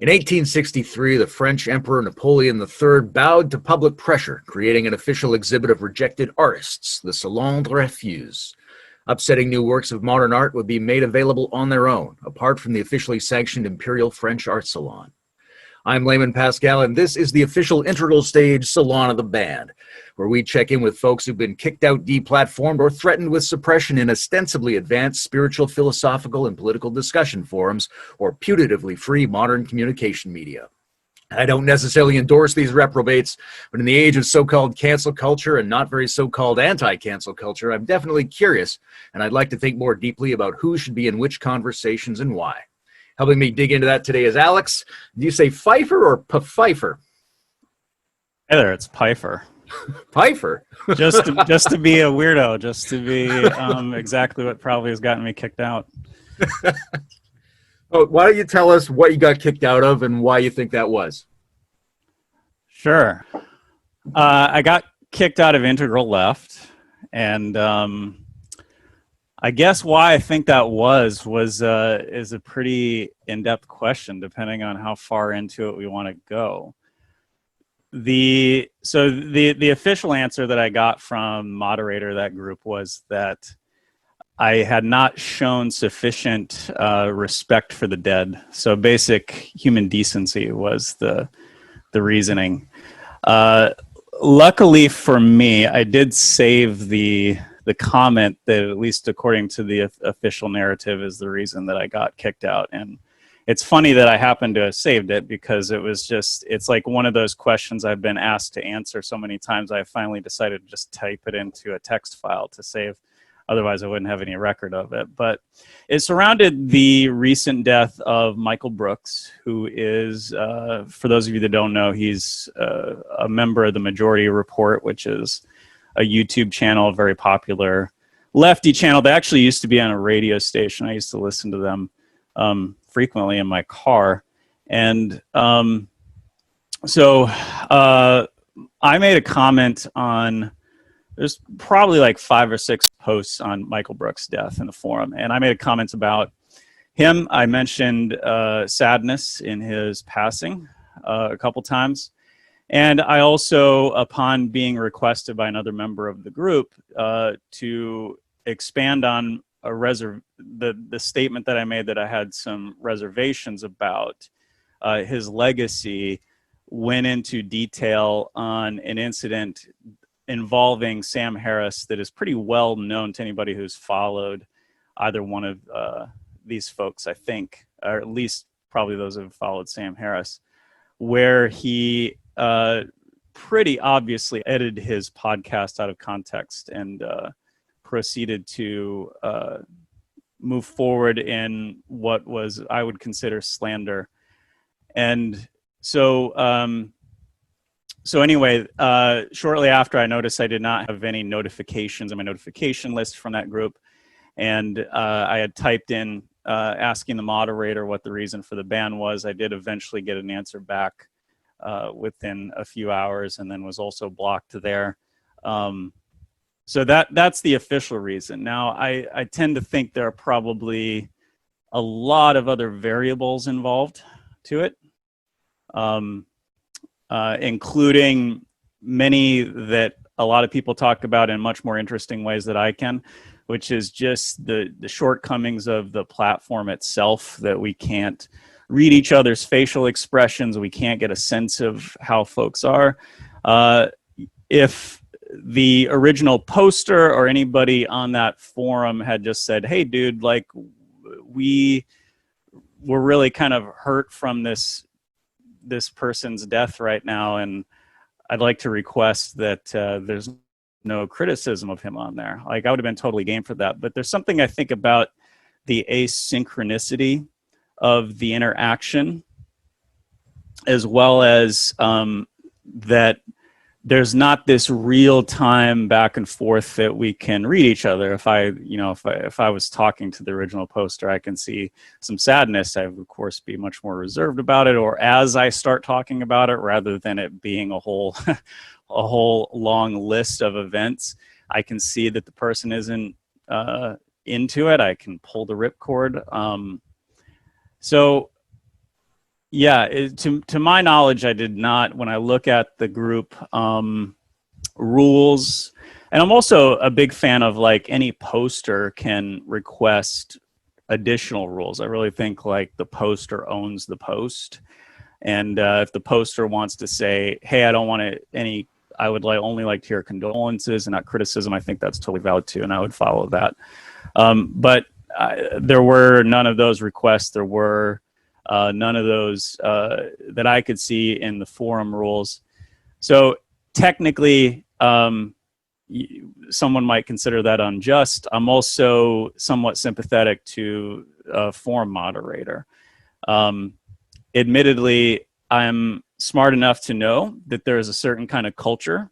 In 1863, the French Emperor Napoleon III bowed to public pressure, creating an official exhibit of rejected artists, the Salon de Refusés. Upsetting new works of modern art would be made available on their own, apart from the officially sanctioned Imperial French Art Salon. I'm Layman Pascal, and this is the official integral stage Salon of the Band, where we check in with folks who've been kicked out, deplatformed, or threatened with suppression in ostensibly advanced spiritual, philosophical, and political discussion forums, or putatively free modern communication media. I don't necessarily endorse these reprobates, but in the age of so-called cancel culture and not very so-called anti-cancel culture, I'm definitely curious, and I'd like to think more deeply about who should be in which conversations and why. Helping me dig into that today is Alex. Do you say Pfeiffer or Pfeiffer? Hey there, it's Pfeiffer. Pfeiffer? just to be a weirdo, just to be exactly what probably has gotten me kicked out. Oh, why don't you tell us what you got kicked out of and why you think that was? Sure. I got kicked out of Integral Left, and I guess why I think that was is a pretty in-depth question, depending on how far into it we want to go. The official answer that I got from moderator of that group was that I had not shown sufficient respect for the dead. So basic human decency was the reasoning. Luckily for me, I did save the comment that, at least according to the official narrative, is the reason that I got kicked out. And it's funny that I happened to have saved it, because it's like one of those questions I've been asked to answer so many times, I finally decided to just type it into a text file to save. Otherwise, I wouldn't have any record of it. But it surrounded the recent death of Michael Brooks, who is, for those of you that don't know, he's a member of the Majority Report, which is a YouTube channel, a very popular lefty channel. They actually used to be on a radio station. I used to listen to them frequently in my car. And so I made a comment on, there's probably like 5 or 6 posts on Michael Brooks' death in the forum. And I made a comment about him. I mentioned sadness in his passing a couple times. And I also, upon being requested by another member of the group to expand on the statement that I made, that I had some reservations about his legacy, went into detail on an incident involving Sam Harris that is pretty well known to anybody who's followed either one of these folks, I think, or at least probably those who have followed Sam Harris, where he pretty obviously edited his podcast out of context and proceeded to move forward in what was, I would consider, slander. And so anyway, shortly after, I noticed I did not have any notifications on my notification list from that group. And I had typed in asking the moderator what the reason for the ban was. I did eventually get an answer back within a few hours, and then was also blocked there. So that's the official reason. Now, I tend to think there are probably a lot of other variables involved to it, including many that a lot of people talk about in much more interesting ways that I can, which is just the shortcomings of the platform itself, that we can't read each other's facial expressions. We can't get a sense of how folks are. If the original poster or anybody on that forum had just said, hey, dude, like, we were really kind of hurt from this person's death right now, and I'd like to request that there's no criticism of him on there. Like, I would have been totally game for that. But there's something I think about the asynchronicity of the interaction, as well as that there's not this real time back and forth that we can read each other. If I was talking to the original poster, I can see some sadness. I would, of course, be much more reserved about it, or as I start talking about it, rather than it being a whole a whole long list of events, I can see that the person isn't into it. I can pull the ripcord. So Yeah, to my knowledge, I did not. When I look at the group rules, and I'm also a big fan of like any poster can request additional rules. I really think like the poster owns the post, and if the poster wants to say, "Hey, I don't want any," I would only like to hear condolences and not criticism. I think that's totally valid too, and I would follow that. But there were none of those requests. There were none of those that I could see in the forum rules. So technically, someone might consider that unjust. I'm also somewhat sympathetic to a forum moderator. Admittedly, I'm smart enough to know that there is a certain kind of culture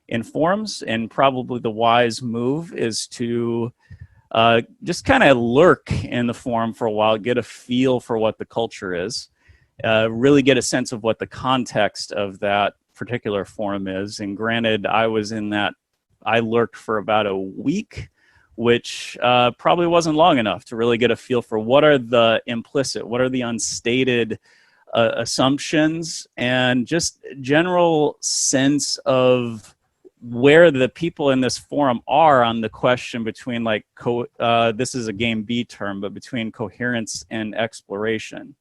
in forums, and probably the wise move is to just kind of lurk in the forum for a while, get a feel for what the culture is, really get a sense of what the context of that particular forum is. And granted, I lurked for about a week, which probably wasn't long enough to really get a feel for what are the implicit, what are the unstated assumptions, and just general sense of where the people in this forum are on the question between like this is a game B term, but between coherence and exploration,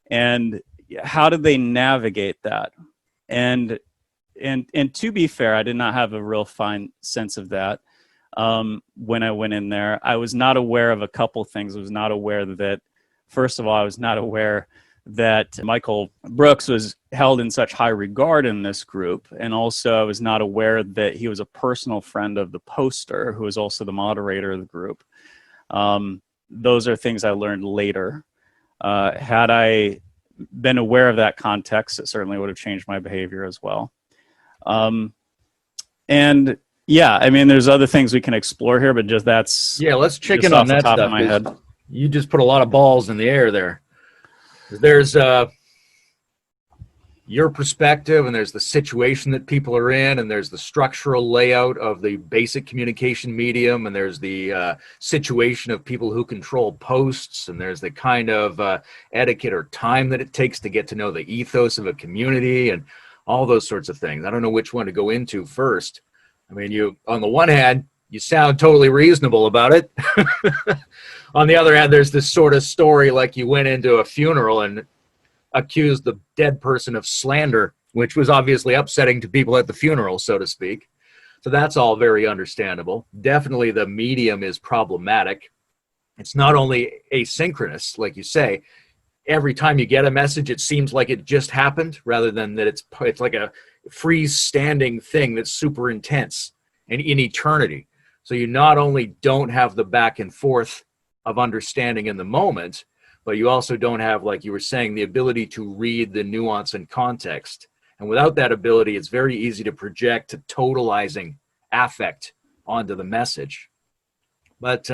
and how do they navigate that? And to be fair, I did not have a real fine sense of that when I went in there. I was not aware of a couple things. I was not aware that, first of all, I was not aware that Michael Brooks was held in such high regard in this group. And also I was not aware that he was a personal friend of the poster, who was also the moderator of the group. Those are things I learned later. Had I been aware of that context, it certainly would have changed my behavior as well. And yeah, I mean, there's other things we can explore here, but just that's let's check in on that top stuff. Of my head. You just put a lot of balls in the air there. There's your perspective, and there's the situation that people are in, and there's the structural layout of the basic communication medium, and there's the situation of people who control posts, and there's the kind of etiquette or time that it takes to get to know the ethos of a community, and all those sorts of things. I don't know which one to go into first. I mean, you, on the one hand, you sound totally reasonable about it. On the other hand, there's this sort of story like you went into a funeral and accused the dead person of slander, which was obviously upsetting to people at the funeral, so to speak. So that's all very understandable. Definitely the medium is problematic. It's not only asynchronous, like you say. Every time you get a message, it seems like it just happened, rather than that it's like a freestanding thing that's super intense and in eternity. So you not only don't have the back and forth of understanding in the moment, but you also don't have, like you were saying, the ability to read the nuance and context. And without that ability, it's very easy to project a totalizing affect onto the message. But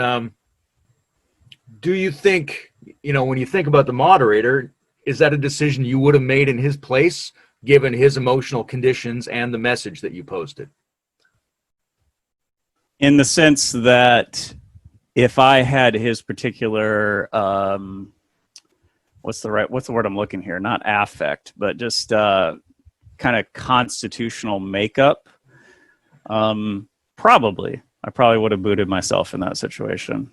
do you think, when you think about the moderator, is that a decision you would have made in his place, given his emotional conditions and the message that you posted? In the sense that if I had his particular, what's the word I'm looking here? Not affect, but just kind of constitutional makeup. Probably. I probably would have booted myself in that situation.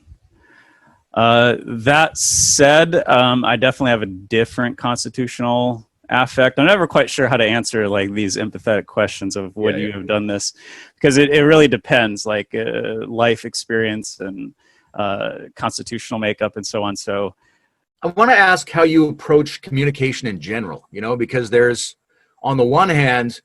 That said, I definitely have a different constitutional affect. I'm never quite sure how to answer like these empathetic questions of would you have done this, because it really depends, like life experience and constitutional makeup and so on. So I want to ask how you approach communication in general, because there's, on the one hand,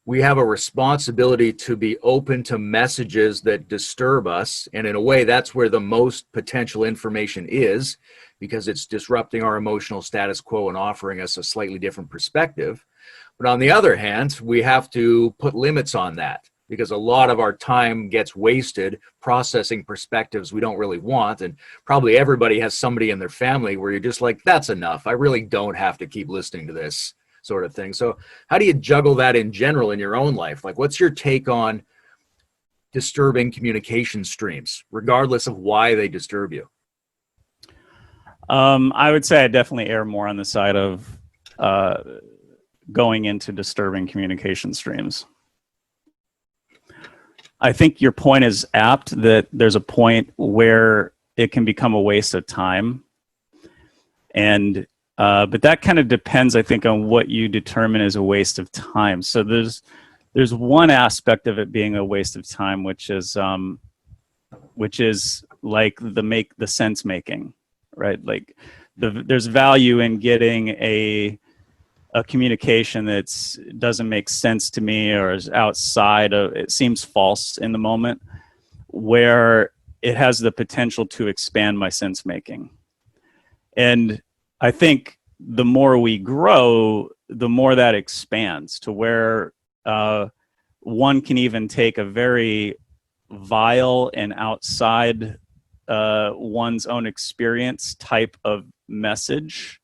we have a responsibility to be open to messages that disturb us. And in a way, that's where the most potential information is, because it's disrupting our emotional status quo and offering us a slightly different perspective. But on the other hand, we have to put limits on that, because a lot of our time gets wasted processing perspectives we don't really want. And probably everybody has somebody in their family where you're just like, that's enough. I really don't have to keep listening to this sort of thing. So how do you juggle that in general in your own life? Like, what's your take on disturbing communication streams, regardless of why they disturb you? I would say I definitely err more on the side of going into disturbing communication streams. I think your point is apt that there's a point where it can become a waste of time. And but that kind of depends, I think, on what you determine as a waste of time. So there's one aspect of it being a waste of time, which is like the sense making, right? Like there's value in getting a communication that doesn't make sense to me or is outside of, it seems false in the moment, where it has the potential to expand my sense making. And I think the more we grow, the more that expands to where one can even take a very vile and outside one's own experience type of message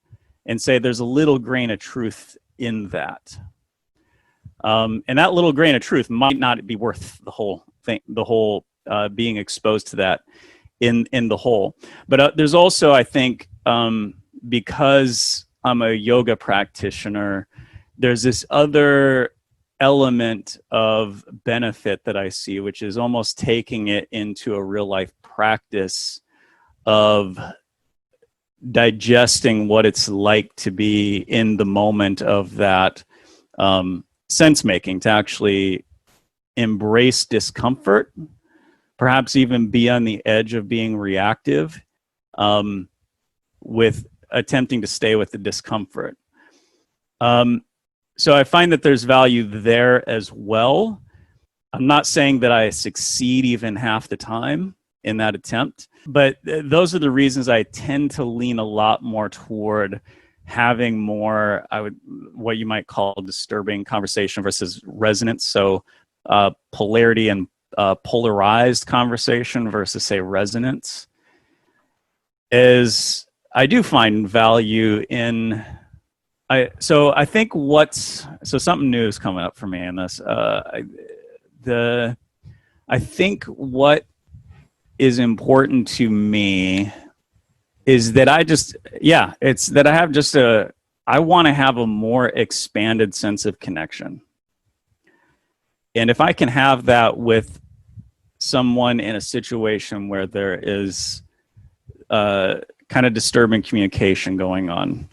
and say there's a little grain of truth in that. And that little grain of truth might not be worth the whole thing, the whole being exposed to that in the whole. But there's also, I think, because I'm a yoga practitioner, there's this other element of benefit that I see, which is almost taking it into a real life practice of digesting what it's like to be in the moment of that sense making, to actually embrace discomfort, perhaps even be on the edge of being reactive, with attempting to stay with the discomfort. So I find that there's value there as well. I'm not saying that I succeed even half the time in that attempt, but those are the reasons I tend to lean a lot more toward having more, what you might call disturbing conversation versus resonance. So polarity and polarized conversation versus, say, resonance, is I do find value in. So I think something new is coming up for me in this. I think what is important to me is that I want to have a more expanded sense of connection. And if I can have that with someone in a situation where there is kind of disturbing communication going on,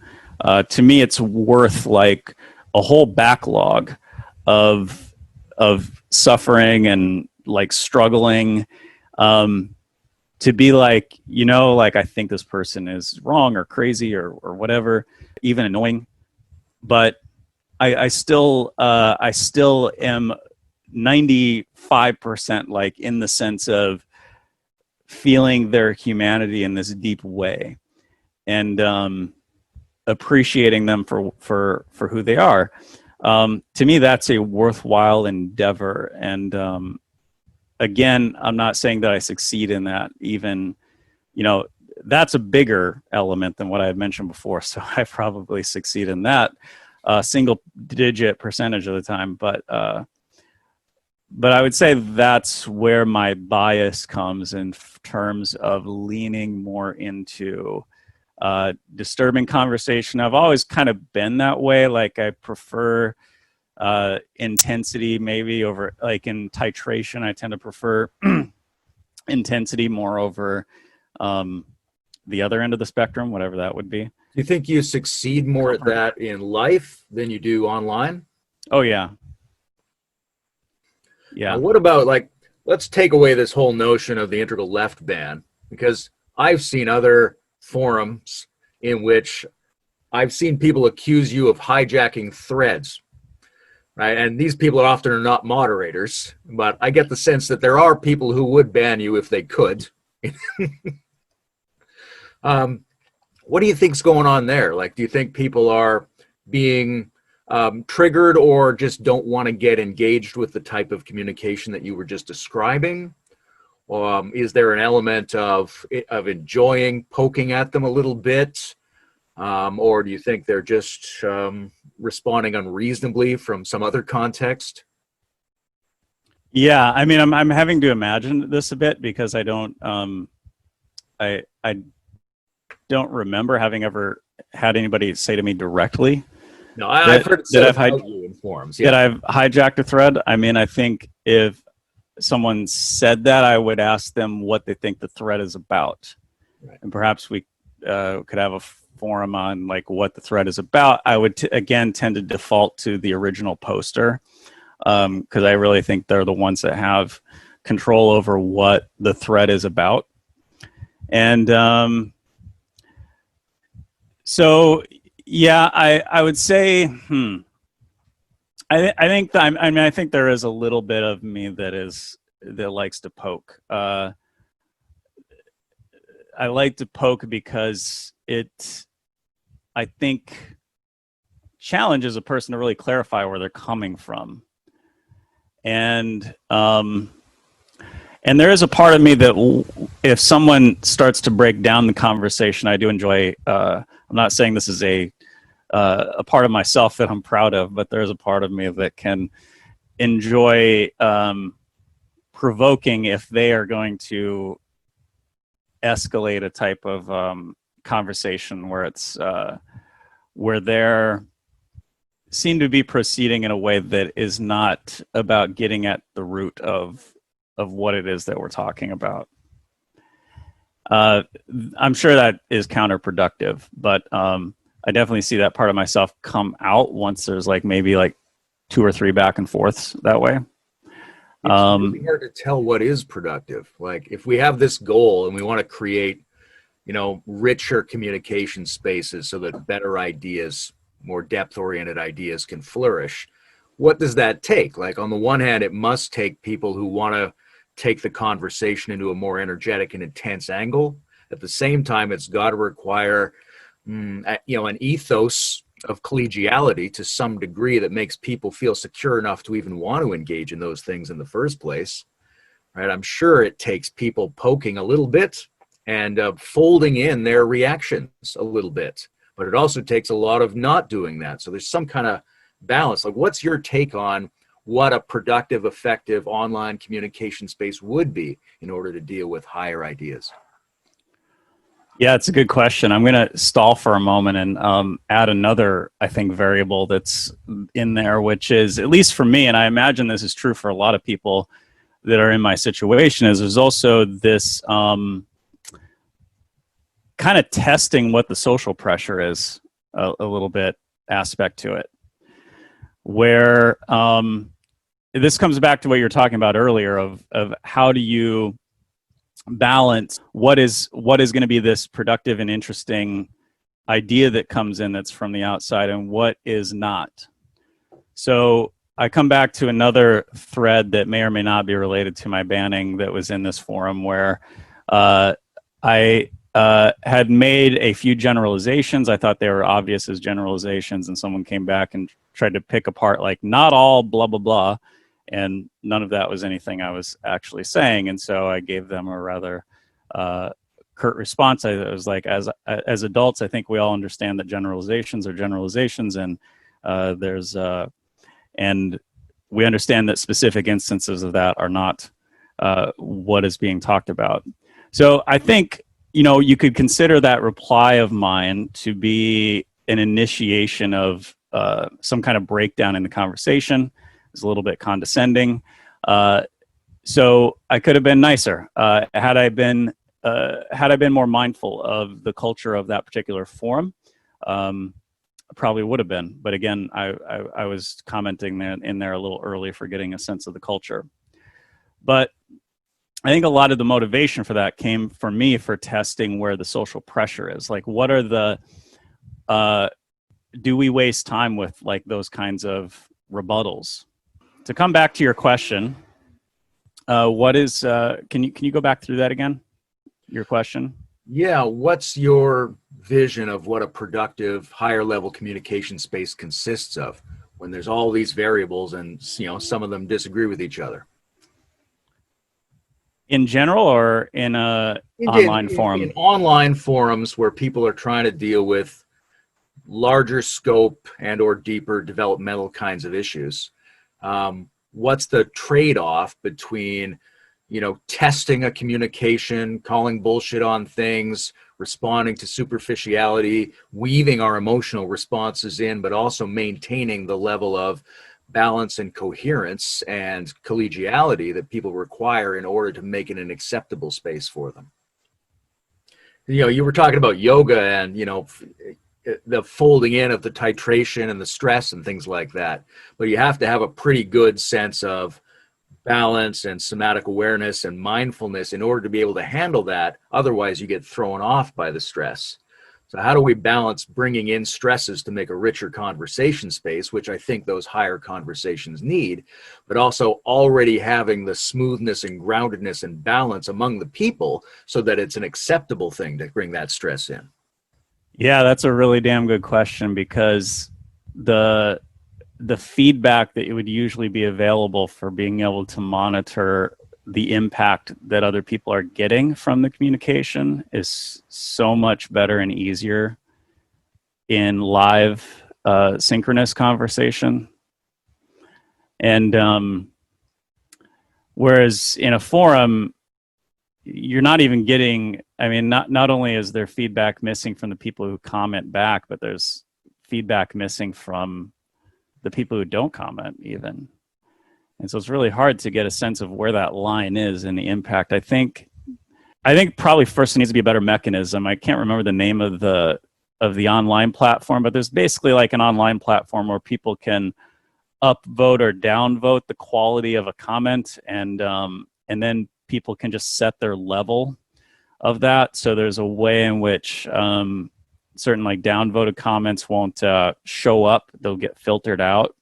to me, it's worth like a whole backlog of suffering and like struggling, to be like, like I think this person is wrong or crazy or whatever, even annoying, but I still am 95% like in the sense of feeling their humanity in this deep way, and appreciating them for who they are. To me, that's a worthwhile endeavor. And again, I'm not saying that I succeed in that. Even, that's a bigger element than what I had mentioned before. So I probably succeed in that single-digit percentage of the time. But I would say that's where my bias comes in terms of leaning more into disturbing conversation. I've always kind of been that way. Like I prefer intensity maybe over, like in titration, I tend to prefer intensity more over the other end of the spectrum, whatever that would be. Do you think you succeed more at that in life than you do online? Oh, yeah. Yeah. Now, what about, like, let's take away this whole notion of the integral left ban, because I've seen other forums in which I've seen people accuse you of hijacking threads, right? And these people often are not moderators, but I get the sense that there are people who would ban you if they could. What do you think's going on there? Like, do you think people are being triggered or just don't want to get engaged with the type of communication that you were just describing? Is there an element of enjoying poking at them a little bit? Or do you think they're just responding unreasonably from some other context? Yeah, I mean, I'm having to imagine this a bit because I don't remember having ever had anybody say to me directly, No, I've heard it that said I've about you in forums. that Yeah. I've hijacked a thread. I mean, I think if someone said that, I would ask them what they think the thread is about, Right. and perhaps we could have a forum on like what the thread is about. I would again tend to default to the original poster, because I really think they're the ones that have control over what the thread is about. And so, yeah, I would say, I think there is a little bit of me that likes to poke. I like to poke because I think, challenges a person to really clarify where they're coming from. And there is a part of me that if someone starts to break down the conversation, I do enjoy. I'm not saying this is a part of myself that I'm proud of, but there's a part of me that can enjoy provoking if they are going to escalate a type of conversation where it's where they're seem to be proceeding in a way that is not about getting at the root of what it is that we're talking about. I'm sure that is counterproductive, but I definitely see that part of myself come out once there's like maybe like 2 or 3 back and forths that way. It's really hard to tell what is productive. Like if we have this goal and we want to create, richer communication spaces so that better ideas, more depth-oriented ideas can flourish, what does that take? Like on the one hand, it must take people who want to take the conversation into a more energetic and intense angle. At the same time, it's got to require, an ethos of collegiality to some degree that makes people feel secure enough to even want to engage in those things in the first place, right? I'm sure it takes people poking a little bit and folding in their reactions a little bit, but it also takes a lot of not doing that. So there's some kind of balance. Like, what's your take on what a productive, effective online communication space would be in order to deal with higher ideas? Yeah, it's a good question. I'm going to stall for a moment and add another, I think, variable that's in there, which is, at least for me, and I imagine this is true for a lot of people that are in my situation, is there's also this kind of testing what the social pressure is a little bit aspect to it, where this comes back to what you were talking about earlier of how do you balance what is going to be this productive and interesting idea that comes in that's from the outside and what is not. So I come back to another thread that may or may not be related to my banning that was in this forum, where I had made a few generalizations. I thought they were obvious as generalizations, and someone came back and tried to pick apart like not all blah blah blah, and none of that was anything I was actually saying. And so I gave them a rather curt response. I was like, as adults, I think we all understand that generalizations are generalizations, and and we understand that specific instances of that are not what is being talked about. So I think, you could consider that reply of mine to be an initiation of some kind of breakdown in the conversation. It's a little bit condescending. So I could have been nicer. Had I been more mindful of the culture of that particular forum, probably would have been. But again, I was commenting in there a little early for getting a sense of the culture. But I think a lot of the motivation for that came for me for testing where the social pressure is. Like, what are the, do we waste time with like those kinds of rebuttals? To come back to your question, what is, can you go back through that again? Your question? Yeah, what's your vision of what a productive, higher level communication space consists of when there's all these variables and, some of them disagree with each other? In general, or in a online forum? In online forums where people are trying to deal with larger scope and or deeper developmental kinds of issues. What's the trade-off between testing a communication, calling bullshit on things, responding to superficiality, weaving our emotional responses in, but also maintaining the level of balance and coherence and collegiality that people require in order to make it an acceptable space for them. You were talking about yoga and, the folding in of the titration and the stress and things like that. But you have to have a pretty good sense of balance and somatic awareness and mindfulness in order to be able to handle that. Otherwise, you get thrown off by the stress. So how do we balance bringing in stresses to make a richer conversation space, which I think those higher conversations need, but also already having the smoothness and groundedness and balance among the people so that it's an acceptable thing to bring that stress in? Yeah, that's a really damn good question, because the feedback that would usually be available for being able to monitor the impact that other people are getting from the communication is so much better and easier in live synchronous conversation. And whereas in a forum, you're not even getting, not only is there feedback missing from the people who comment back, but there's feedback missing from the people who don't comment even. And so it's really hard to get a sense of where that line is in the impact. I think probably first there needs to be a better mechanism. I can't remember the name of the online platform, but there's basically like an online platform where people can upvote or downvote the quality of a comment, and then people can just set their level of that. So there's a way in which certain like downvoted comments won't show up. They'll get filtered out.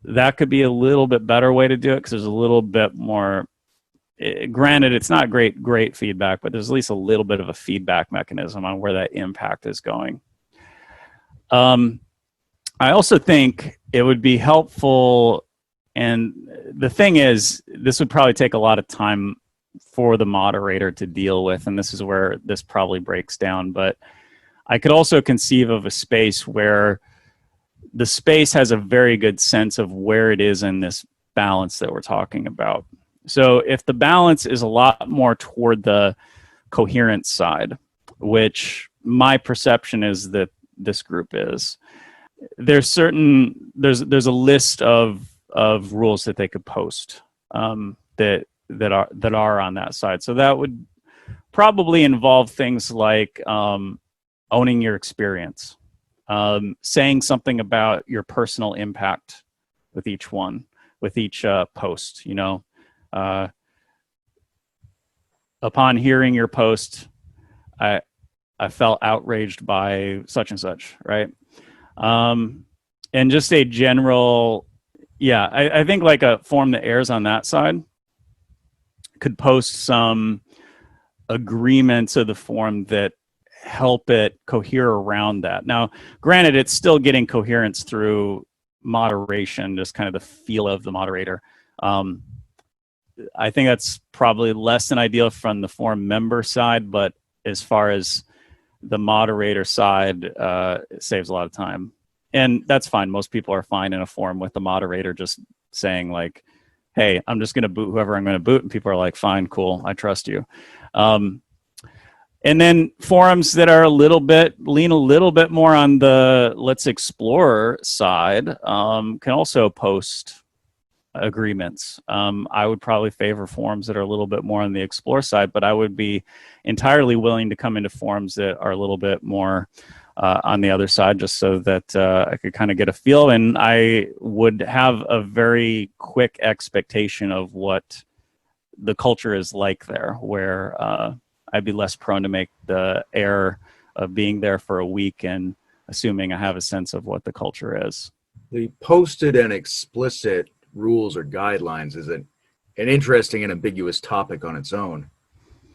That could be a little bit better way to do it, because there's a little bit more, granted, it's not great feedback, but there's at least a little bit of a feedback mechanism on where that impact is going. I also think it would be helpful, and the thing is, this would probably take a lot of time for the moderator to deal with, and this is where this probably breaks down, but I could also conceive of a space where the space has a very good sense of where it is in this balance that we're talking about. So if the balance is a lot more toward the coherence side, which my perception is that this group is, there's a list of rules that they could post that are on that side. So that would probably involve things like owning your experience, saying something about your personal impact with each post. Upon hearing your post, I felt outraged by such and such, right? And just a general, I think like a forum that airs on that side could post some agreements of the forum that help it cohere around that. Now, granted, it's still getting coherence through moderation, just kind of the feel of the moderator. I think that's probably less than ideal from the forum member side, but as far as the moderator side, it saves a lot of time. And that's fine. Most people are fine in a forum with the moderator just saying like, hey, I'm just going to boot whoever I'm going to boot. And people are like, fine, cool, I trust you. And then forums that are lean a little bit more on the let's explore side can also post agreements. I would probably favor forums that are a little bit more on the explore side, but I would be entirely willing to come into forums that are a little bit more on the other side, just so that I could kind of get a feel, and I would have a very quick expectation of what the culture is like there, where I'd be less prone to make the error of being there for a week and assuming I have a sense of what the culture is. The posted and explicit rules or guidelines is an interesting and ambiguous topic on its own.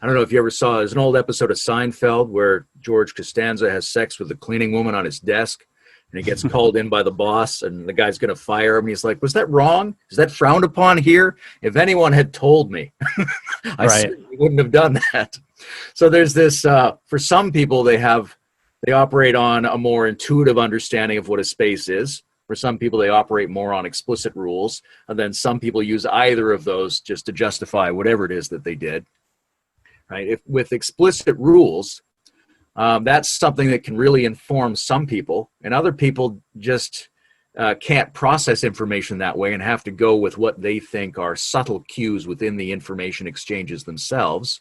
I don't know if you ever saw, there's an old episode of Seinfeld where George Costanza has sex with the cleaning woman on his desk, and he gets called in by the boss, and the guy's going to fire him. He's like, was that wrong? Is that frowned upon here? If anyone had told me, I certainly wouldn't have done that. So there's this, for some people, they operate on a more intuitive understanding of what a space is. For some people, they operate more on explicit rules, and then some people use either of those just to justify whatever it is that they did. Right? If with explicit rules, that's something that can really inform some people, and other people just can't process information that way and have to go with what they think are subtle cues within the information exchanges themselves.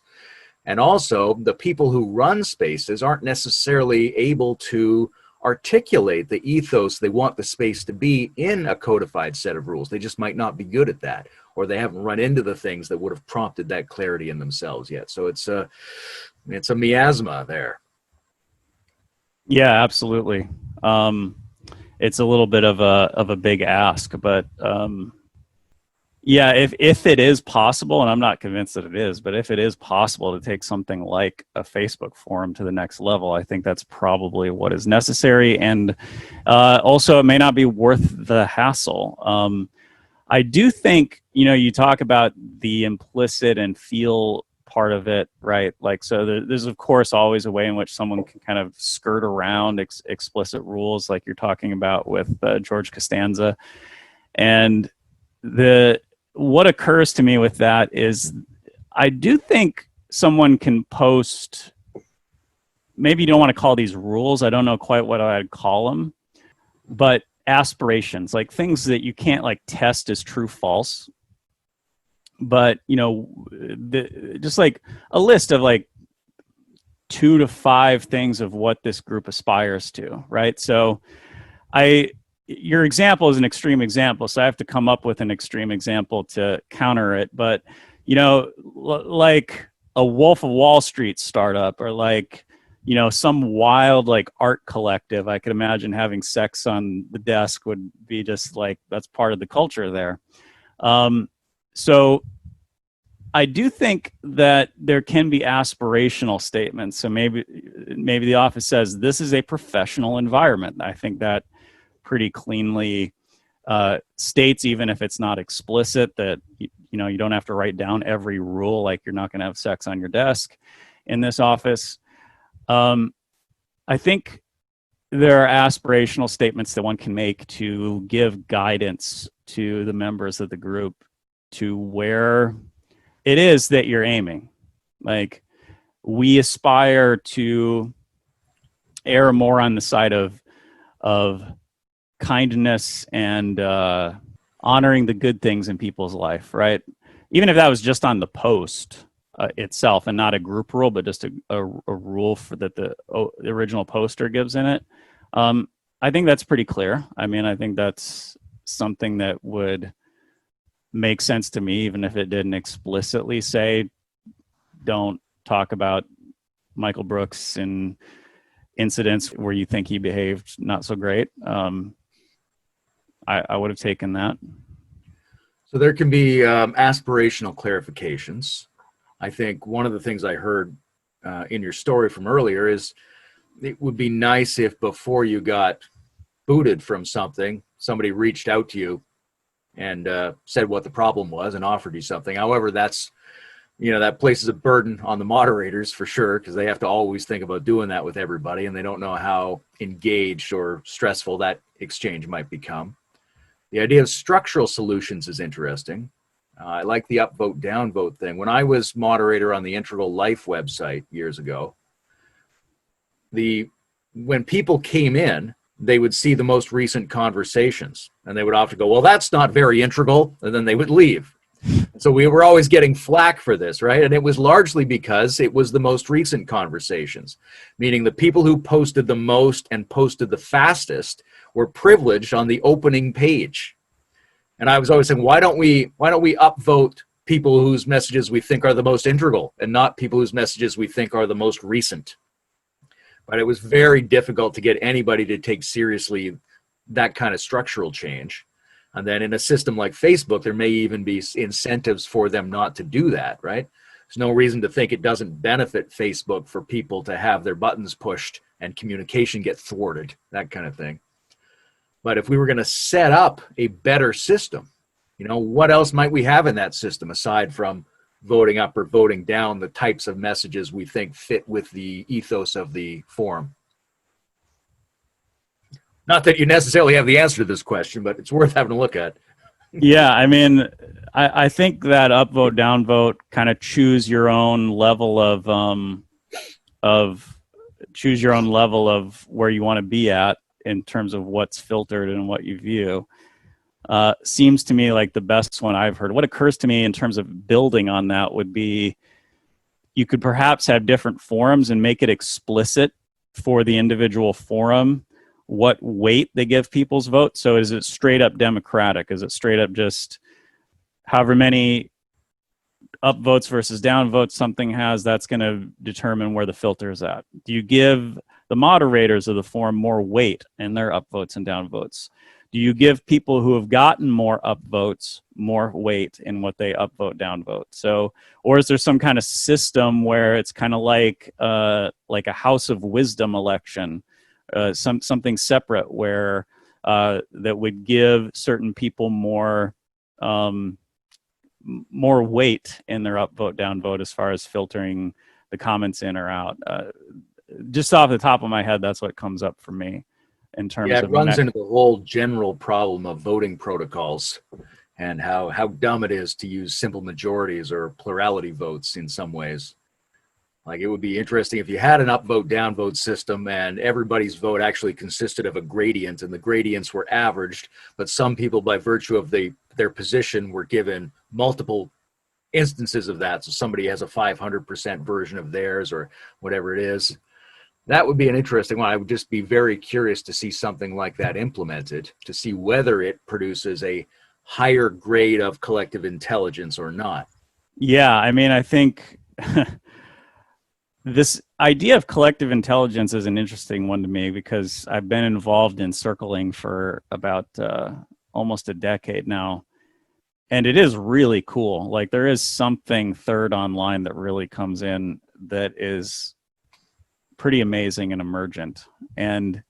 And also, the people who run spaces aren't necessarily able to articulate the ethos they want the space to be in a codified set of rules. They just might not be good at that, or they haven't run into the things that would have prompted that clarity in themselves yet. So it's a miasma there. Yeah, absolutely. It's a little bit of a big ask, but yeah, if it is possible, and I'm not convinced that it is, but if it is possible to take something like a Facebook forum to the next level, I think that's probably what is necessary. And also, it may not be worth the hassle. I do think, you talk about the implicit and feel part of it, right? Like, so there's of course always a way in which someone can kind of skirt around explicit rules, like you're talking about with George Costanza. And what occurs to me with that is, I do think someone can post, maybe you don't want to call these rules, I don't know quite what I'd call them, but aspirations, like things that you can't like test as true false, but just like a list of like 2 to 5 things of what this group aspires to, right? So your example is an extreme example, so I have to come up with an extreme example to counter it. But, like a Wolf of Wall Street startup, or like, some wild like art collective, I could imagine having sex on the desk would be just like, that's part of the culture there. So I do think that there can be aspirational statements. So maybe the office says this is a professional environment. I think that pretty cleanly states, even if it's not explicit, that you don't have to write down every rule, like you're not going to have sex on your desk in this office. I think there are aspirational statements that one can make to give guidance to the members of the group to where it is that you're aiming. Like, we aspire to err more on the side of kindness and honoring the good things in people's life, right? Even if that was just on the post itself and not a group rule, but just a rule that the original poster gives in it. I think that's pretty clear. I mean, I think that's something that would make sense to me, even if it didn't explicitly say, don't talk about Michael Brooks and incidents where you think he behaved not so great. I would have taken that. So there can be aspirational clarifications. I think one of the things I heard in your story from earlier is it would be nice if before you got booted from something, somebody reached out to you and said what the problem was and offered you something. However, that's, that places a burden on the moderators for sure, because they have to always think about doing that with everybody, and they don't know how engaged or stressful that exchange might become. The idea of structural solutions is interesting. I like the upvote, downvote thing. When I was moderator on the Integral Life website years ago, when people came in, they would see the most recent conversations, and they would often go, well, that's not very integral, and then they would leave. So we were always getting flack for this, right? And it was largely because it was the most recent conversations, meaning the people who posted the most and posted the fastest were privileged on the opening page. And I was always saying, why don't we upvote people whose messages we think are the most integral and not people whose messages we think are the most recent? But it was very difficult to get anybody to take seriously that kind of structural change. And then in a system like Facebook, there may even be incentives for them not to do that, right? There's no reason to think it doesn't benefit Facebook for people to have their buttons pushed and communication get thwarted, that kind of thing. But if we were going to set up a better system, what else might we have in that system aside from voting up or voting down the types of messages we think fit with the ethos of the forum? Not that you necessarily have the answer to this question, but it's worth having a look at. Yeah, I mean, I think that upvote, downvote, kind of choose your own level of choose your own level of where you want to be at in terms of what's filtered and what you view. Seems to me like the best one I've heard. What occurs to me in terms of building on that would be you could perhaps have different forums and make it explicit for the individual forum what weight they give people's votes. So is it straight up democratic? Is it straight up just however many upvotes versus downvotes something has, that's going to determine where the filter is at? Do you give the moderators of the forum more weight in their upvotes and downvotes? Do you give people who have gotten more upvotes more weight in what they upvote, downvote? So, or is there some kind of system where it's kind of like a House of Wisdom election, something separate where that would give certain people more weight in their upvote, downvote as far as filtering the comments in or out? Just off the top of my head, that's what comes up for me. In terms It of runs into the whole general problem of voting protocols and how dumb it is to use simple majorities or plurality votes in some ways. Like, it would be interesting if you had an upvote, downvote system and everybody's vote actually consisted of a gradient and the gradients were averaged, but some people, by virtue of their position, were given multiple instances of that. So somebody has a 500% version of theirs or whatever it is. That would be an interesting one. I would just be very curious to see something like that implemented, to see whether it produces a higher grade of collective intelligence or not. Yeah, I mean, I think this idea of collective intelligence is an interesting one to me because I've been involved in circling for about almost a decade now. And it is really cool. Like, there is something third online that really comes in that is pretty amazing and emergent. And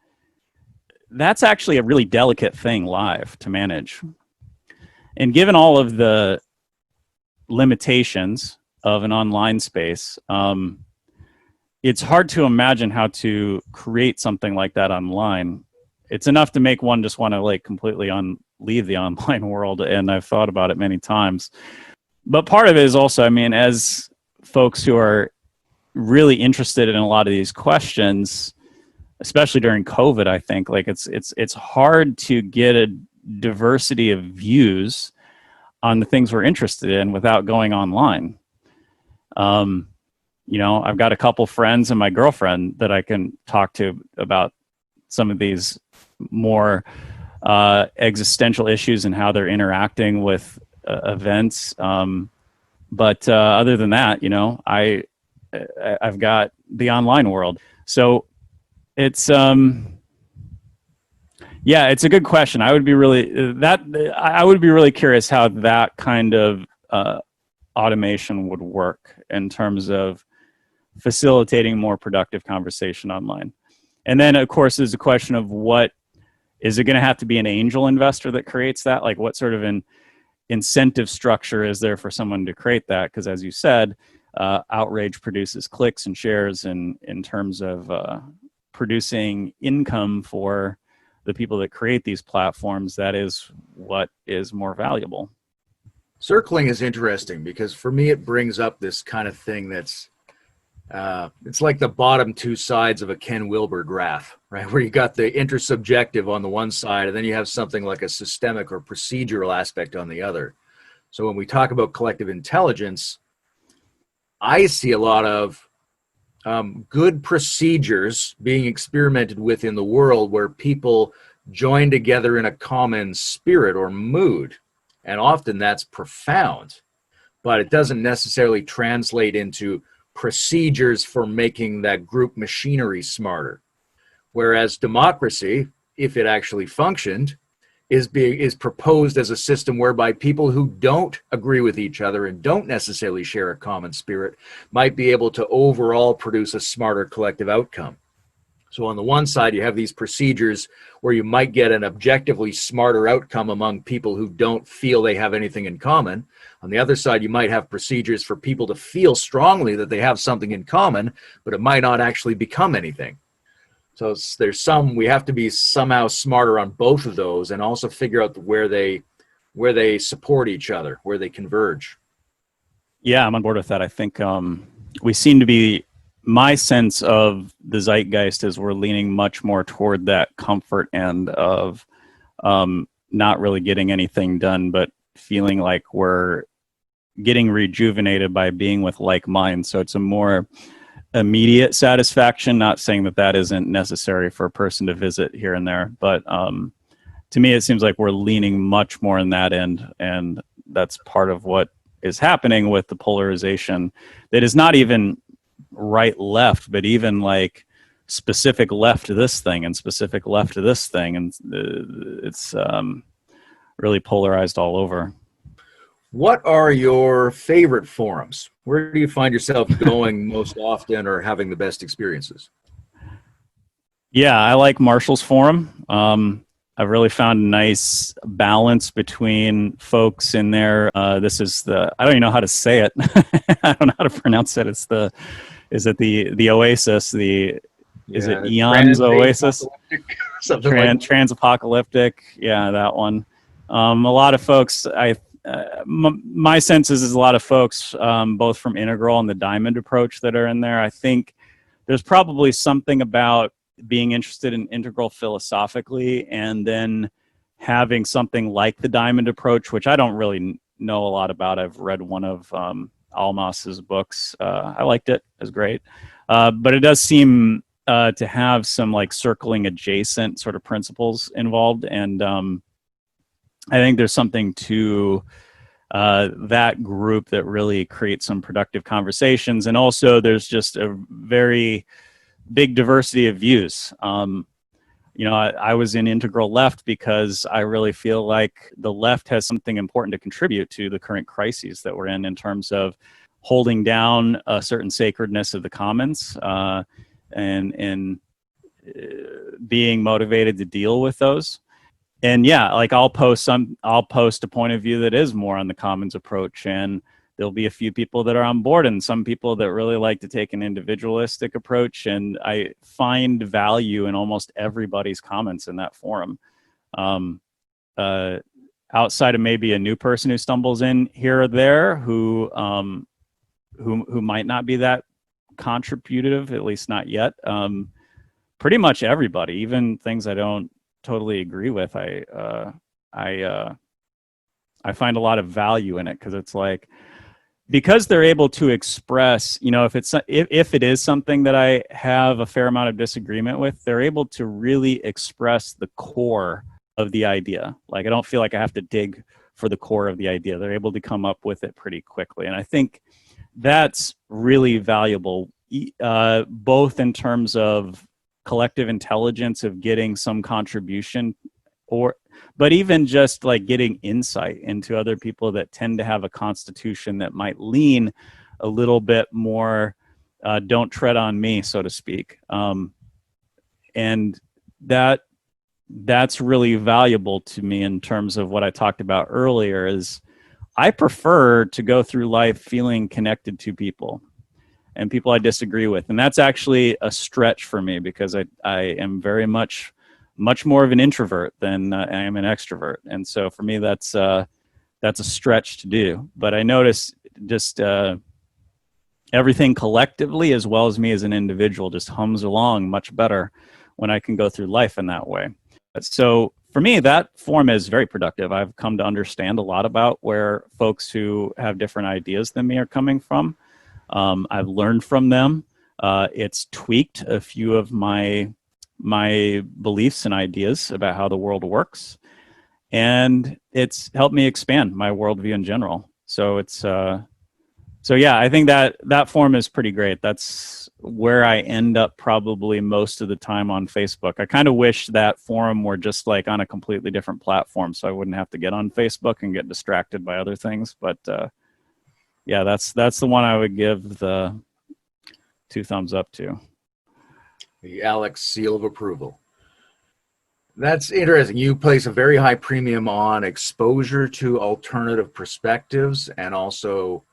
that's actually a really delicate thing live to manage. And given all of the limitations of an online space, it's hard to imagine how to create something like that online. It's enough to make one just want to completely leave the online world, and I've thought about it many times. But part of it is also, I mean, as folks who are really interested in a lot of these questions, especially during COVID, I think it's hard to get a diversity of views on the things we're interested in without going online. I've got a couple friends and my girlfriend that I can talk to about some of these more existential issues and how they're interacting with events. But other than that, I've got the online world. So it's it's a good question. I would be really curious how that kind of automation would work in terms of facilitating more productive conversation online. And then, of course, there's a question of what is it going to have to be an angel investor that creates that? Like, what sort of an incentive structure is there for someone to create that? Because as you said, outrage produces clicks and shares, and in terms of producing income for the people that create these platforms, that is what is more valuable. Circling is interesting because for me it brings up this kind of thing that's it's like the bottom two sides of a Ken Wilber graph, right? Where you got the intersubjective on the one side, and then you have something like a systemic or procedural aspect on the other. So when we talk about collective intelligence, I see a lot of good procedures being experimented with in the world where people join together in a common spirit or mood. And often that's profound, but it doesn't necessarily translate into procedures for making that group machinery smarter. Whereas democracy, if it actually functioned, is proposed as a system whereby people who don't agree with each other and don't necessarily share a common spirit might be able to overall produce a smarter collective outcome. So on the one side, you have these procedures where you might get an objectively smarter outcome among people who don't feel they have anything in common. On the other side, you might have procedures for people to feel strongly that they have something in common, but it might not actually become anything. So we have to be somehow smarter on both of those, and also figure out where they support each other, where they converge. Yeah, I'm on board with that. I think we seem to be, my sense of the zeitgeist is we're leaning much more toward that comfort end of not really getting anything done, but feeling like we're getting rejuvenated by being with like minds. So it's a more immediate satisfaction, not saying that that isn't necessary for a person to visit here and there, but to me it seems like we're leaning much more in that end, and that's part of what is happening with the polarization that is not even right left, but even like specific left to this thing and specific left to this thing, and it's really polarized all over. What are your favorite forums? Where do you find yourself going most often or having the best experiences? Yeah, I like Marshall's forum. I've really found a nice balance between folks in there. This is I don't even know how to say it. I don't know how to pronounce it. Is it the Oasis? Is it Eon's Oasis? Something like Trans-apocalyptic. Yeah, that one. A lot of folks, my sense is a lot of folks, both from Integral and the Diamond approach that are in there. I think there's probably something about being interested in Integral philosophically and then having something like the Diamond approach, which I don't really know a lot about. I've read one of Almas's books. I liked it. It was great. But it does seem to have some like circling adjacent sort of principles involved. And I think there's something to that group that really creates some productive conversations. And also there's just a very big diversity of views. I was in Integral Left because I really feel like the left has something important to contribute to the current crises that we're in terms of holding down a certain sacredness of the commons and being motivated to deal with those. And yeah, like I'll post a point of view that is more on the commons approach, and there'll be a few people that are on board and some people that really like to take an individualistic approach. And I find value in almost everybody's comments in that forum. Outside of maybe a new person who stumbles in here or there who might not be that contributive, at least not yet. Pretty much everybody, even things I don't totally agree with, I find a lot of value in it, because it's like, because they're able to express, if it is something that I have a fair amount of disagreement with, they're able to really express the core of the idea. Like, I don't feel like I have to dig for the core of the idea. They're able to come up with it pretty quickly. And I think that's really valuable, both in terms of collective intelligence of getting some contribution, but even just like getting insight into other people that tend to have a constitution that might lean a little bit more don't tread on me, so to speak. And that's really valuable to me in terms of what I talked about earlier. Is I prefer to go through life feeling connected to people and people I disagree with. And that's actually a stretch for me, because I am very much more of an introvert than I am an extrovert. And so for me, that's a stretch to do. But I notice just everything collectively, as well as me as an individual, just hums along much better when I can go through life in that way. So for me, that form is very productive. I've come to understand a lot about where folks who have different ideas than me are coming from. I've learned from them. It's tweaked a few of my beliefs and ideas about how the world works, and it's helped me expand my worldview in general. So yeah, I think that form is pretty great. That's where I end up probably most of the time on Facebook. I kind of wish that forum were just like on a completely different platform, so I wouldn't have to get on Facebook and get distracted by other things. But yeah, that's the one I would give the 2 thumbs up to. The Alex seal of approval. That's interesting. You place a very high premium on exposure to alternative perspectives, and also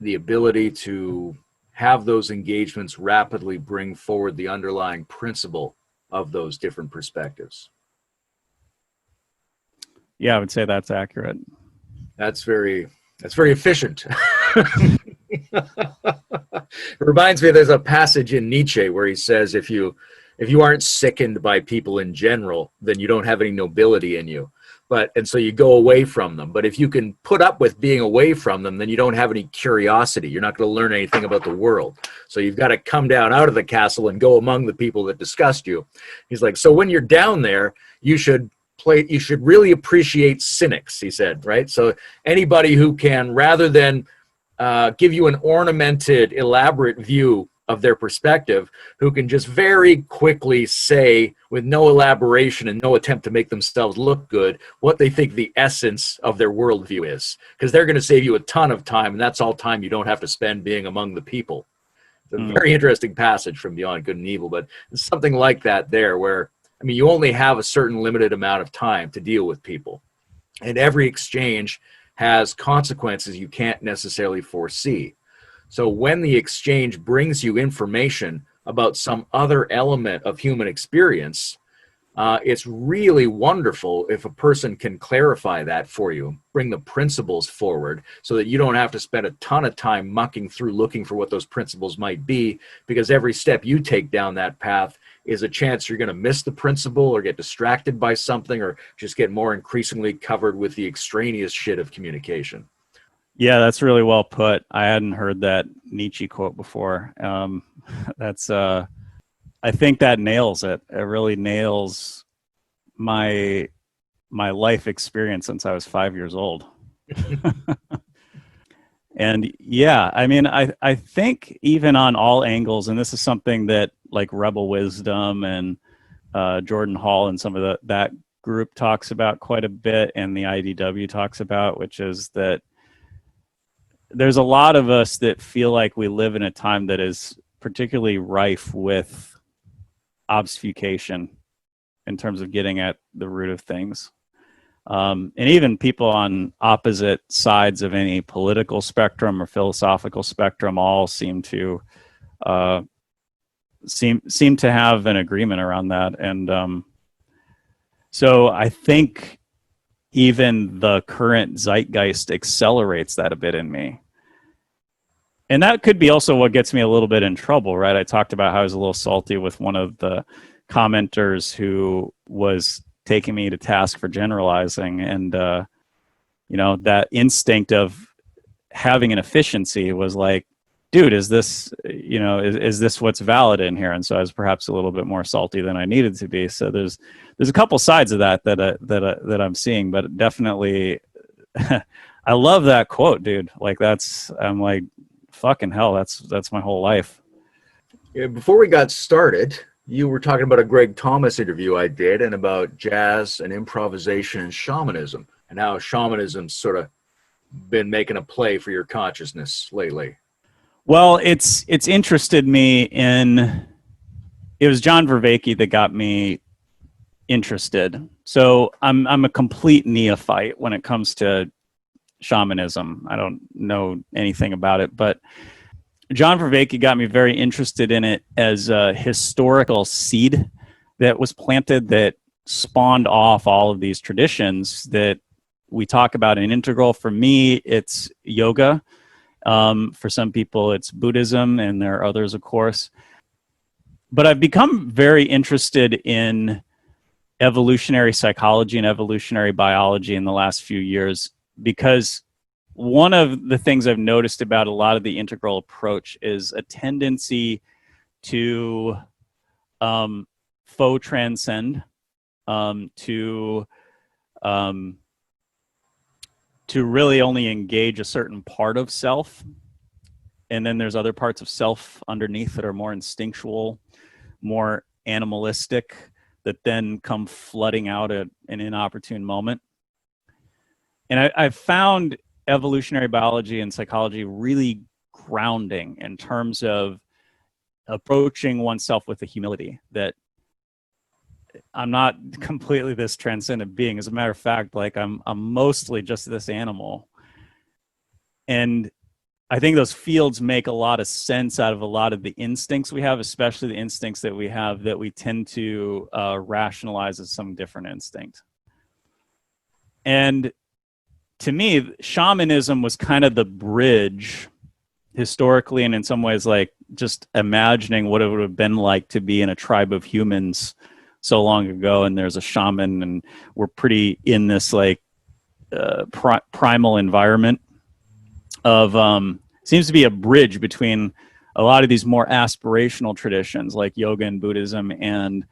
the ability to have those engagements rapidly bring forward the underlying principle of those different perspectives. Yeah, I would say that's accurate. That's very efficient. It reminds me, there's a passage in Nietzsche where he says, if you aren't sickened by people in general, then you don't have any nobility in you. And so you go away from them. But if you can put up with being away from them, then you don't have any curiosity. You're not going to learn anything about the world. So you've got to come down out of the castle and go among the people that disgust you. He's like, so when you're down there, you should really appreciate cynics, he said, right? So anybody who can, rather than give you an ornamented, elaborate view of their perspective, who can just very quickly say, with no elaboration and no attempt to make themselves look good, what they think the essence of their worldview is. Because they're going to save you a ton of time, and that's all time you don't have to spend being among the people. It's a very interesting passage from Beyond Good and Evil, but it's something like that there, where, I mean, you only have a certain limited amount of time to deal with people. And every exchange has consequences you can't necessarily foresee. So when the exchange brings you information about some other element of human experience, it's really wonderful if a person can clarify that for you, bring the principles forward so that you don't have to spend a ton of time mucking through looking for what those principles might be, because every step you take down that path is a chance you're going to miss the principle or get distracted by something or just get more increasingly covered with the extraneous shit of communication. Yeah, that's really well put. I hadn't heard that Nietzsche quote before. That's I think that nails it. It really nails my life experience since I was 5 years old. And yeah, I mean, I think even on all angles, and this is something that like Rebel Wisdom and Jordan Hall and some of that group talks about quite a bit, and the IDW talks about, which is that there's a lot of us that feel like we live in a time that is particularly rife with obfuscation in terms of getting at the root of things. And even people on opposite sides of any political spectrum or philosophical spectrum all seem to seem to have an agreement around that. And so I think even the current zeitgeist accelerates that a bit in me. And that could be also what gets me a little bit in trouble, right? I talked about how I was a little salty with one of the commenters who was taking me to task for generalizing. And, that instinct of having an efficiency was like, dude, is this, is this what's valid in here? And so I was perhaps a little bit more salty than I needed to be. So there's a couple sides of that I'm seeing, but definitely I love that quote, dude. Like I'm like, fucking hell, that's my whole life. Yeah, before we got started, you were talking about a Greg Thomas interview I did and about jazz and improvisation and shamanism, and how shamanism's sort of been making a play for your consciousness lately. Well, it's interested me in, it was John Vervaeke that got me interested. So I'm a complete neophyte when it comes to shamanism. I don't know anything about it, but John Vervaeke got me very interested in it as a historical seed that was planted that spawned off all of these traditions that we talk about in Integral. For me, it's yoga. For some people, it's Buddhism, and there are others, of course. But I've become very interested in evolutionary psychology and evolutionary biology in the last few years, because one of the things I've noticed about a lot of the integral approach is a tendency to faux transcend, to really only engage a certain part of self. And then there's other parts of self underneath that are more instinctual, more animalistic, that then come flooding out at an inopportune moment. And I've found evolutionary biology and psychology really grounding in terms of approaching oneself with a humility that I'm not completely this transcendent being. As a matter of fact, like I'm mostly just this animal. And I think those fields make a lot of sense out of a lot of the instincts we have, especially the instincts that we have that we tend to rationalize as some different instinct. And to me, shamanism was kind of the bridge historically, and in some ways, like just imagining what it would have been like to be in a tribe of humans so long ago, and there's a shaman, and we're pretty in this like primal environment of seems to be a bridge between a lot of these more aspirational traditions like yoga and Buddhism and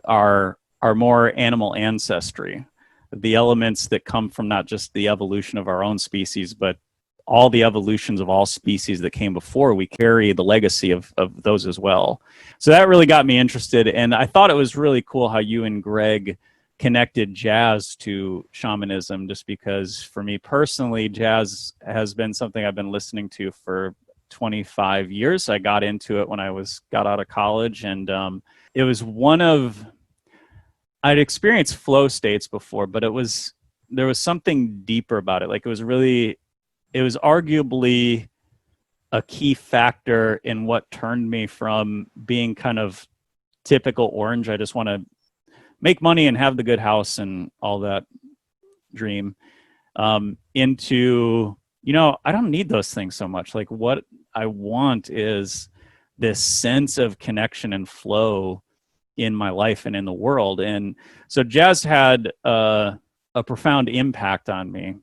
our more animal ancestry, the elements that come from not just the evolution of our own species, but all the evolutions of all species that came before. We carry the legacy of those as well. So that really got me interested. And I thought it was really cool how you and Greg connected jazz to shamanism, just because for me personally, jazz has been something I've been listening to for 25 years. I got into it when I got out of college, and it was I'd experienced flow states before, but there was something deeper about it. Like it was arguably a key factor in what turned me from being kind of typical orange, I just want to make money and have the good house and all that dream, into, I don't need those things so much. Like what I want is this sense of connection and flow in my life and in the world. And so jazz had a profound impact on me.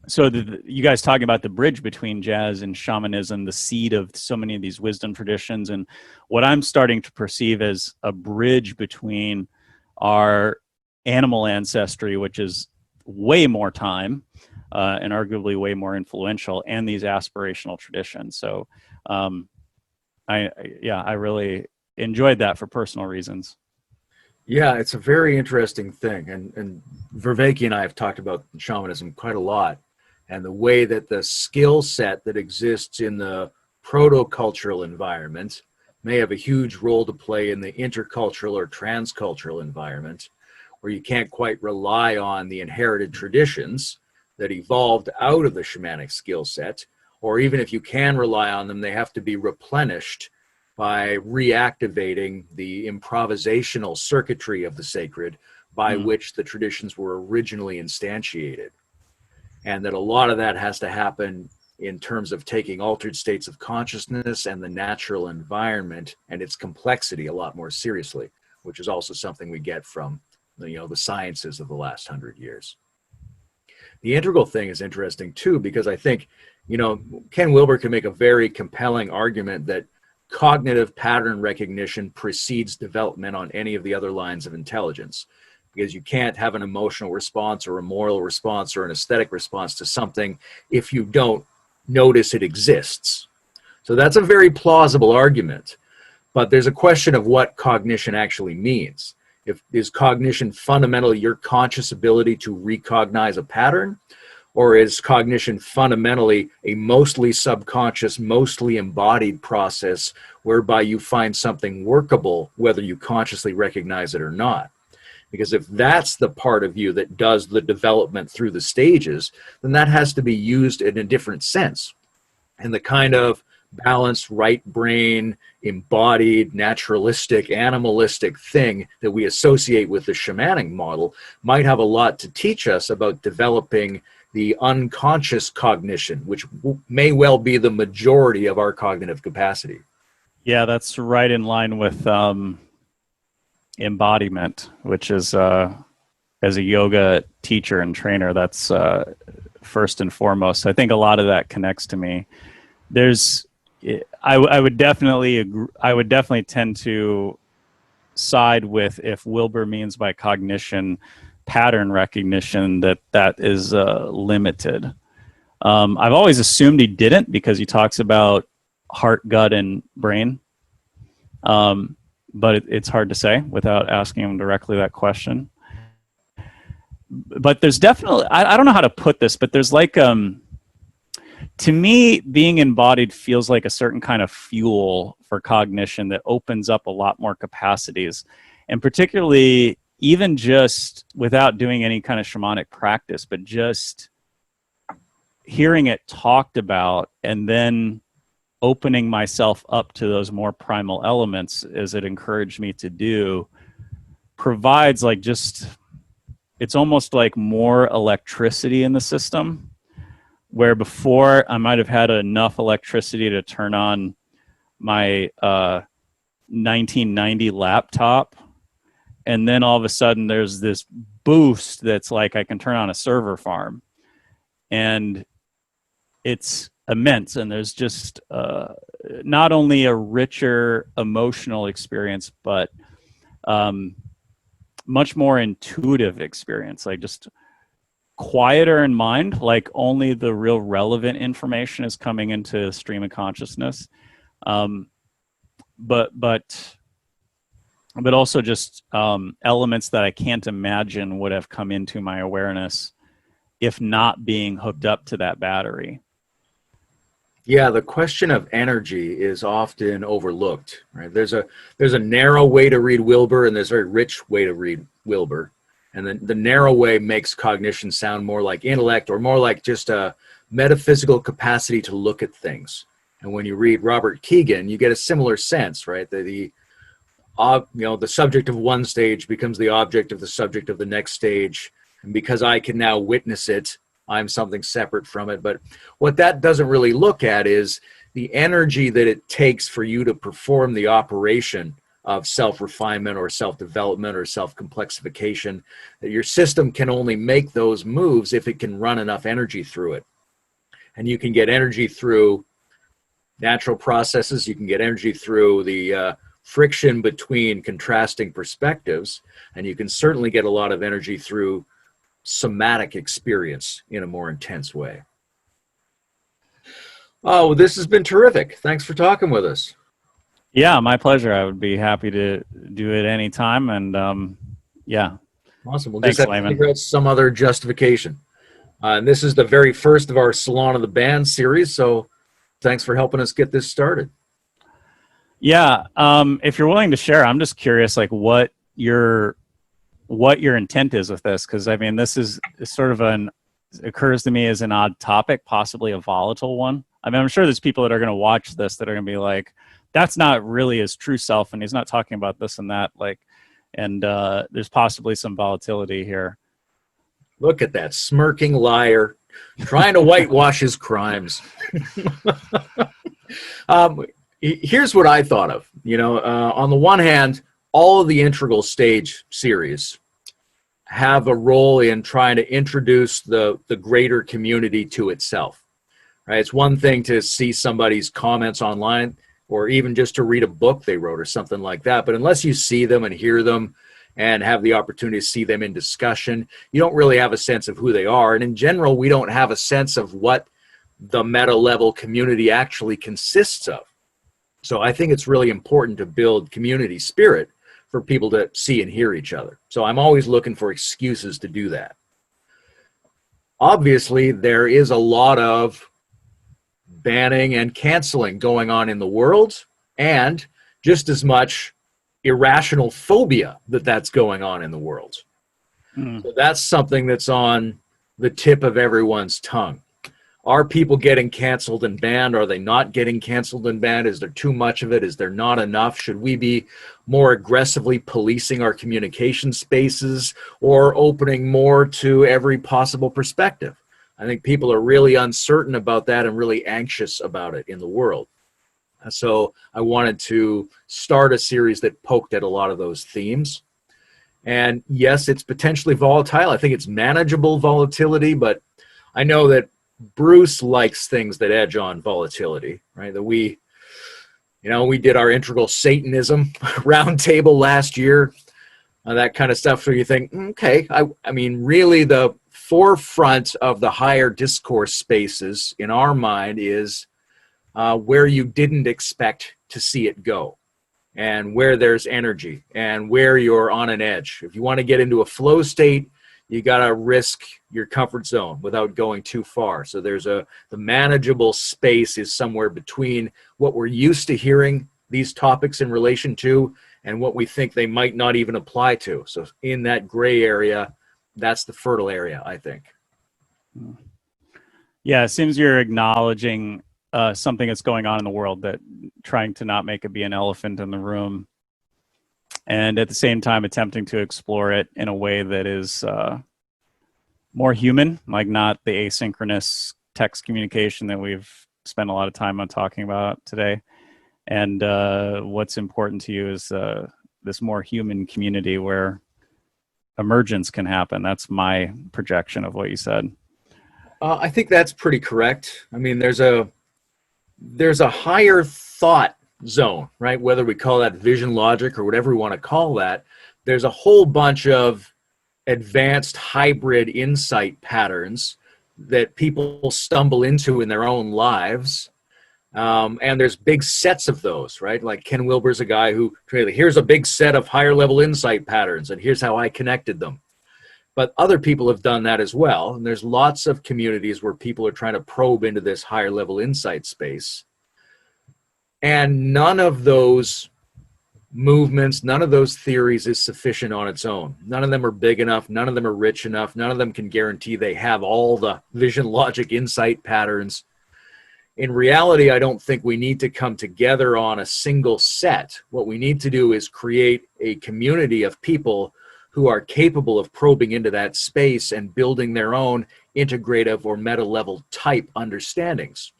So you guys talking about the bridge between jazz and shamanism, the seed of so many of these wisdom traditions, and what I'm starting to perceive as a bridge between our animal ancestry, which is way more time and arguably way more influential, and these aspirational traditions. So I really enjoyed that for personal reasons. Yeah, it's a very interesting thing. And Vervaeke and I have talked about shamanism quite a lot, and the way that the skill set that exists in the proto-cultural environment may have a huge role to play in the intercultural or transcultural environment, where you can't quite rely on the inherited traditions that evolved out of the shamanic skill set, or even if you can rely on them, they have to be replenished by reactivating the improvisational circuitry of the sacred by which the traditions were originally instantiated. And that a lot of that has to happen in terms of taking altered states of consciousness and the natural environment and its complexity a lot more seriously, which is also something we get from the sciences of the last 100 years. The integral thing is interesting too, because I think, Ken Wilber can make a very compelling argument that cognitive pattern recognition precedes development on any of the other lines of intelligence, because you can't have an emotional response or a moral response or an aesthetic response to something if you don't notice it exists. So that's a very plausible argument, but there's a question of what cognition actually means. Is cognition fundamentally your conscious ability to recognize a pattern, or is cognition fundamentally a mostly subconscious, mostly embodied process whereby you find something workable, whether you consciously recognize it or not? Because if that's the part of you that does the development through the stages, then that has to be used in a different sense. And the kind of balanced, right brain, embodied, naturalistic, animalistic thing that we associate with the shamanic model might have a lot to teach us about developing the unconscious cognition, which may well be the majority of our cognitive capacity. Yeah, that's right in line with embodiment, which is, as a yoga teacher and trainer, that's first and foremost. I think a lot of that connects to me. I would definitely agree, I would definitely tend to side with, if Wilber means by cognition pattern recognition, that is limited. I've always assumed he didn't, because he talks about heart, gut, and brain. But it's hard to say without asking him directly that question. But there's definitely, I don't know how to put this, but there's like, to me, being embodied feels like a certain kind of fuel for cognition that opens up a lot more capacities. And particularly, even just without doing any kind of shamanic practice, but just hearing it talked about and then opening myself up to those more primal elements, as it encouraged me to do, provides like just, it's almost like more electricity in the system, where before I might have had enough electricity to turn on my 1990 laptop, and then all of a sudden there's this boost that's like I can turn on a server farm, and it's immense. And there's just not only a richer emotional experience, but much more intuitive experience, like just quieter in mind, like only the real relevant information is coming into a stream of consciousness. But also just elements that I can't imagine would have come into my awareness if not being hooked up to that battery. Yeah, the question of energy is often overlooked, right? There's a narrow way to read Wilbur, and there's a very rich way to read Wilbur. And then the narrow way makes cognition sound more like intellect, or more like just a metaphysical capacity to look at things. And when you read Robert Keegan, you get a similar sense, right? The subject of one stage becomes the object of the subject of the next stage. And because I can now witness it, I'm something separate from it. But what that doesn't really look at is the energy that it takes for you to perform the operation of self-refinement or self-development or self-complexification. That your system can only make those moves if it can run enough energy through it. And you can get energy through natural processes. You can get energy through the friction between contrasting perspectives. And you can certainly get a lot of energy through somatic experience in a more intense way. Oh, well, this has been terrific. Thanks for talking with us. Yeah, my pleasure. I would be happy to do it anytime. And yeah. Awesome. We'll Thanks, just have to figure out some other justification. And this is the very first of our Salon of the Band series. So thanks for helping us get this started. Yeah. If you're willing to share, I'm just curious, like what your intent is with this. Cause I mean, this is sort of occurs to me as an odd topic, possibly a volatile one. I mean, I'm sure there's people that are going to watch this that are going to be like, that's not really his true self. And he's not talking about this and that, and there's possibly some volatility here. Look at that smirking liar trying to whitewash his crimes. Here's what I thought of. On the one hand, all of the Integral Stage series have a role in trying to introduce the greater community to itself. Right? It's one thing to see somebody's comments online, or even just to read a book they wrote or something like that. But unless you see them and hear them and have the opportunity to see them in discussion, you don't really have a sense of who they are. And in general, we don't have a sense of what the meta level community actually consists of. So I think it's really important to build community spirit for people to see and hear each other. So I'm always looking for excuses to do that. Obviously, there is a lot of banning and canceling going on in the world, and just as much irrational phobia that's going on in the world. So that's something that's on the tip of everyone's tongue. Are people getting canceled and banned? Are they not getting canceled and banned? Is there too much of it? Is there not enough? Should we be more aggressively policing our communication spaces, or opening more to every possible perspective? I think people are really uncertain about that and really anxious about it in the world. So I wanted to start a series that poked at a lot of those themes. And yes, it's potentially volatile. I think it's manageable volatility, but I know that Bruce likes things that edge on volatility, right? That we did our Integral Satanism roundtable last year, that kind of stuff. So you think, okay, I mean, really the forefront of the higher discourse spaces in our mind is where you didn't expect to see it go, and where there's energy, and where you're on an edge. If you want to get into a flow state, you got to risk your comfort zone without going too far. So the manageable space is somewhere between what we're used to hearing these topics in relation to and what we think they might not even apply to. So in that gray area, that's the fertile area, I think. Yeah, it seems you're acknowledging something that's going on in the world, that trying to not make it be an elephant in the room, and at the same time attempting to explore it in a way that is more human, like not the asynchronous text communication that we've spent a lot of time on talking about today. And what's important to you is this more human community where emergence can happen. That's my projection of what you said. I think that's pretty correct. I mean, there's a higher thought zone, right? Whether we call that vision logic or whatever we want to call that, there's a whole bunch of advanced hybrid insight patterns that people stumble into in their own lives. And there's big sets of those, right? Like Ken Wilber's a guy who, here's a big set of higher level insight patterns, and here's how I connected them. But other people have done that as well. And there's lots of communities where people are trying to probe into this higher level insight space. And none of those movements, none of those theories is sufficient on its own. None of them are big enough. None of them are rich enough. None of them can guarantee they have all the vision, logic, insight patterns. In reality, I don't think we need to come together on a single set. What we need to do is create a community of people who are capable of probing into that space and building their own integrative or meta level type understandings.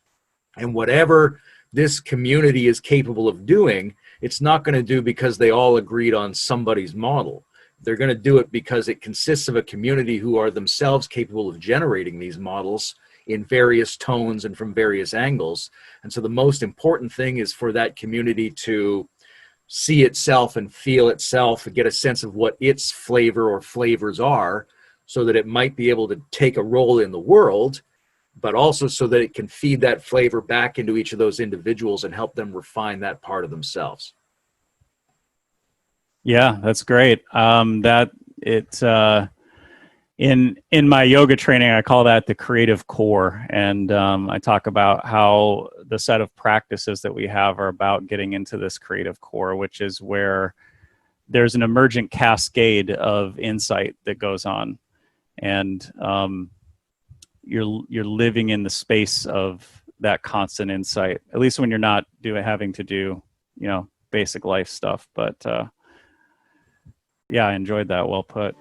And whatever this community is capable of doing, it's not going to do because they all agreed on somebody's model. They're going to do it because it consists of a community who are themselves capable of generating these models in various tones and from various angles. And so the most important thing is for that community to see itself and feel itself and get a sense of what its flavor or flavors are, so that it might be able to take a role in the world, but also so that it can feed that flavor back into each of those individuals and help them refine that part of themselves. Yeah, that's great. In my yoga training, I call that the creative core, and I talk about how the set of practices that we have are about getting into this creative core, which is where there's an emergent cascade of insight that goes on, and you're living in the space of that constant insight. At least when you're not having to do basic life stuff. But yeah, I enjoyed that. Well put.